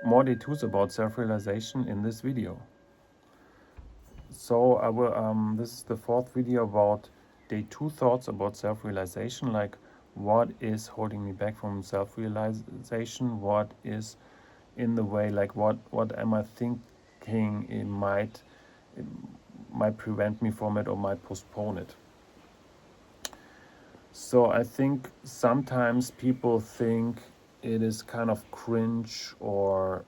more day 2s about self-realization in this video. So I will. This is the fourth video about day 2 thoughts about self-realization. Like, what is holding me back from self-realization? What is in the way? Like, what am I thinking it might prevent me from it or might postpone it? So I think sometimes people think it is kind of cringe or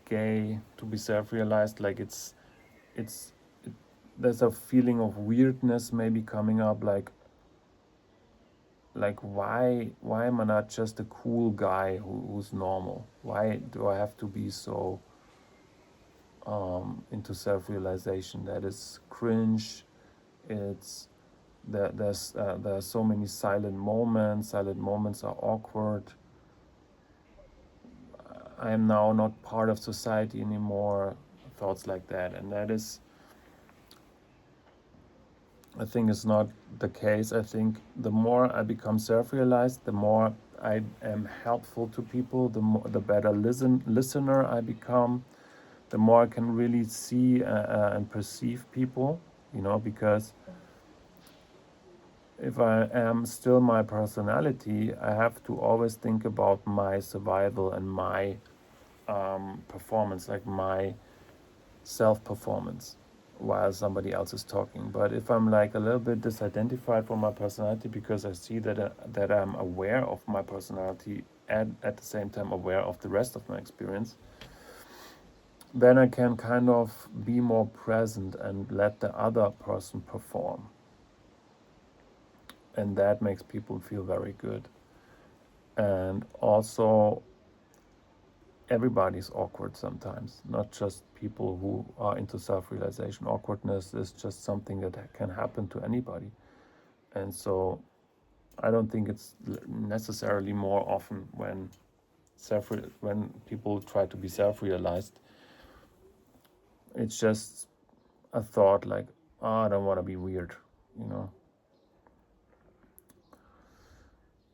gay to be self-realized. Like there's a feeling of weirdness maybe coming up. Like why am I not just a cool guy who's normal? Why do I have to be so into self-realization? That is cringe. It's there are so many silent moments. Silent moments are awkward. I am now not part of society anymore. Thoughts like that, and that is, I think, is not the case. I think the more I become self-realized, the more I am helpful to people, the better listener I become, the more I can really see and perceive people, because if I am still my personality, I have to always think about my survival and my performance, like my self-performance while somebody else is talking. But if I'm like a little bit disidentified from my personality because I see that I'm aware of my personality and at the same time aware of the rest of my experience, then I can kind of be more present and let the other person perform. And that makes people feel very good. And also, everybody's awkward sometimes, not just people who are into self-realization. Awkwardness is just something that can happen to anybody. And so I don't think it's necessarily more often when people try to be self-realized. It's just a thought like, oh, I don't want to be weird,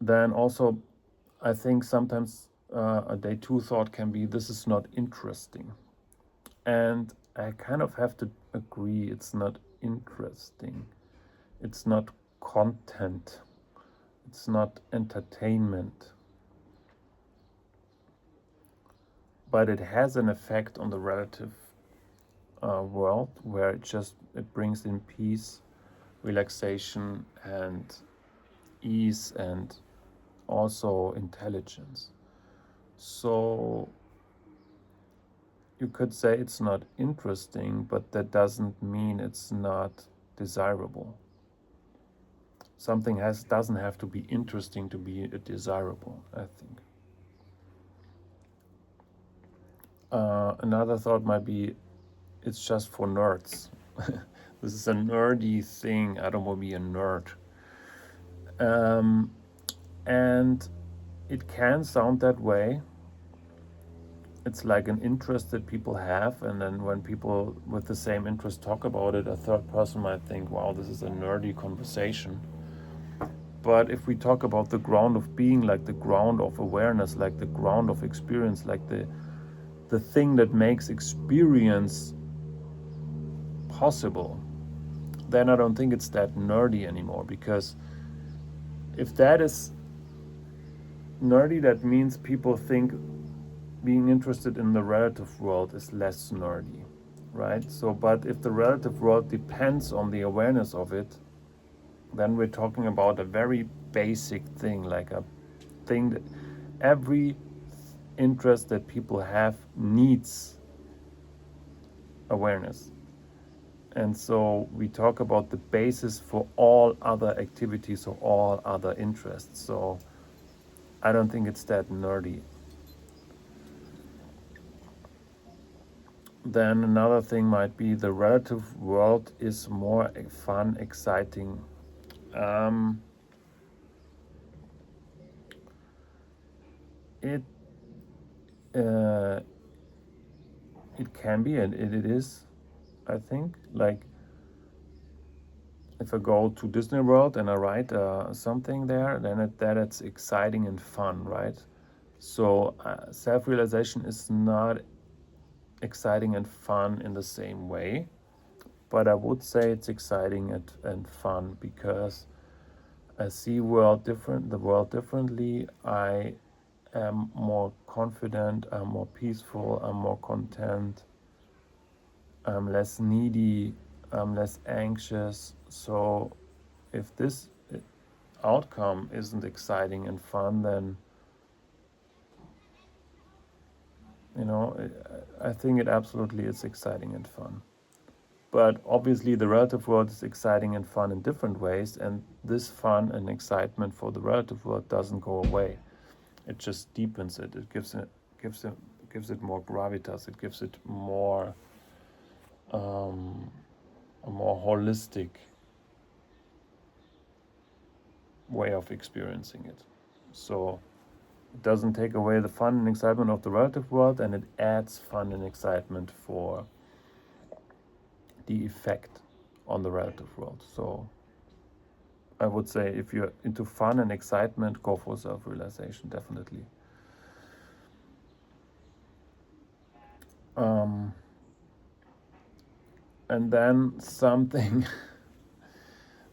Then also, I think sometimes a day 2 thought can be, this is not interesting. And I kind of have to agree, it's not interesting. It's not content. It's not entertainment. But it has an effect on the relative world, where it brings in peace, relaxation, and ease, and also intelligence. So you could say it's not interesting, but that doesn't mean it's not desirable. Something doesn't have to be interesting to be desirable, I think. Another thought might be, it's just for nerds. This is a nerdy thing. I don't want to be a nerd. And it can sound that way. It's like an interest that people have, and then when people with the same interest talk about it, a third person might think, wow, this is a nerdy conversation. But if we talk about the ground of being, like the ground of awareness, like the ground of experience, like the thing that makes experience possible, then I don't think it's that nerdy anymore. Because if that is nerdy, that means people think being interested in the relative world is less nerdy, right? So, but if the relative world depends on the awareness of it, then we're talking about a very basic thing, like a thing that every interest that people have needs awareness. And so we talk about the basis for all other activities or all other interests. So I don't think it's that nerdy. Then another thing might be, the relative world is more fun, exciting. It can be, and it is, I think. Like, if I go to Disney World and I ride something there, then it's exciting and fun, right? So self-realization is not exciting and fun in the same way, but I would say it's exciting and fun because I see the world differently. I am more confident, I'm more peaceful, I'm more content, I'm less needy, I'm less anxious. So if this outcome isn't exciting and fun, then I think it absolutely is exciting and fun. But obviously the relative world is exciting and fun in different ways, and this fun and excitement for the relative world doesn't go away. It just deepens it. It gives it more gravitas. It gives it more a more holistic way of experiencing it. So it doesn't take away the fun and excitement of the relative world, and it adds fun and excitement for the effect on the relative world. So I would say if you're into fun and excitement, go for self-realization, definitely. And then something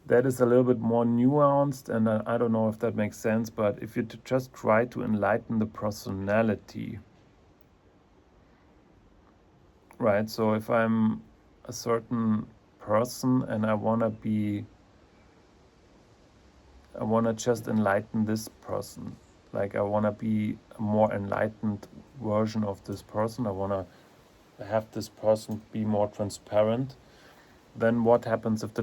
that is a little bit more nuanced, and I don't know if that makes sense, but if you just try to enlighten the personality, right? So if I'm a certain person and I want to just enlighten this person, like I want to be a more enlightened version of this person, I want to have this person be more transparent, then what happens if the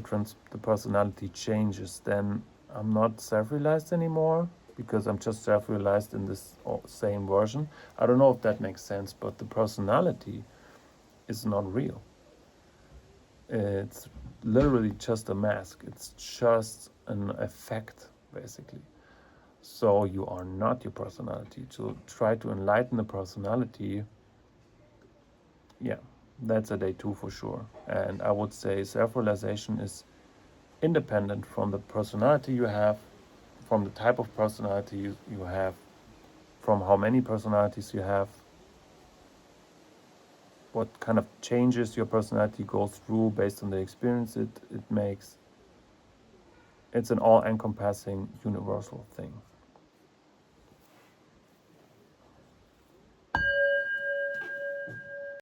personality changes? Then I'm not self-realized anymore because I'm just self-realized in this same version. I don't know if that makes sense, but the personality is not real. It's literally just a mask. It's just an effect, basically. So you are not your personality. To try to enlighten the personality, yeah, that's a day 2 for sure. And I would say self-realization is independent from the personality you have, from the type of personality you have, from how many personalities you have, what kind of changes your personality goes through based on the experience it makes. It's an all-encompassing universal thing.